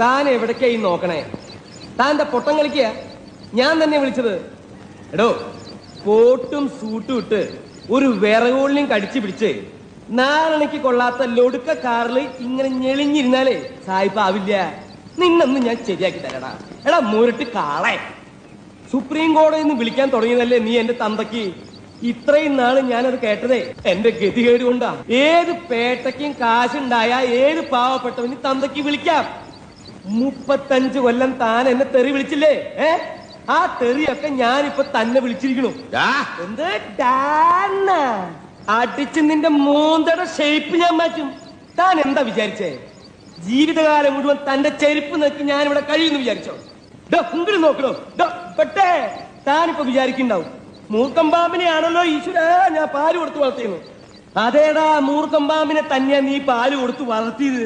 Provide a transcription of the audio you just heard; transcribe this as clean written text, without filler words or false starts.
താൻ എവിടേക്കായി നോക്കണേ? താൻ്റെ പൊട്ടം കളിക്കുക. ഞാൻ തന്നെ വിളിച്ചത്. എടോ, കോട്ടും സൂട്ടും ഇട്ട് ഒരു വിറകോളിനെയും കടിച്ചു പിടിച്ച് നാരണയ്ക്ക് കൊള്ളാത്ത ലൊടുക്ക കാറിൽ ഇങ്ങനെ ഞെളിഞ്ഞിരുന്നാലേ സായിപ്പാവില്ല. നിന്നൊന്ന് ഞാൻ ശരിയാക്കി തരടാ. എടാ മുരട്ട് കാളെ, സുപ്രീം കോടതിയിൽ നിന്ന് വിളിക്കാൻ തുടങ്ങിയതല്ലേ നീ എന്റെ തന്തയ്ക്ക്? ഇത്രയും നാള് ഞാനത് കേട്ടതേ എന്റെ ഗതികേട് കൊണ്ടാ. ഏത് പേട്ടയ്ക്കും കാശുണ്ടായ ഏത് പാവപ്പെട്ടവന് തന്തയ്ക്ക് വിളിക്കാം. 35 കൊല്ലം താൻ എന്നെ തെറി വിളിച്ചില്ലേ? ആ തെറിയൊക്കെ ഞാനിപ്പൊ തന്നെ വിളിച്ചിരിക്കണു. എന്ത് അടിച്ച് നിന്റെ മൂന്തയുടെ ഷേപ്പ് ഞാൻ മാറ്റും. താൻ എന്താ വിചാരിച്ചേ? ജീവിതകാലം മുഴുവൻ തന്റെ ചെരുപ്പ് നോക്കി ഞാനിവിടെ കഴിയുന്നു വിചാരിച്ചോ? ഇങ്ങോട്ട് നോക്കണോ? പെട്ടേ താനിപ്പോ വിചാരിക്കുന്നുണ്ടാവും മൂർക്കം പാമ്പിനെയാണല്ലോ ഈശ്വര ഞാൻ പാല് കൊടുത്ത് വളർത്തിയെന്ന്. അതേടാ, മൂർക്കം പാമ്പിനെ തന്നെയാ നീ പാല് കൊടുത്ത് വളർത്തിയത്.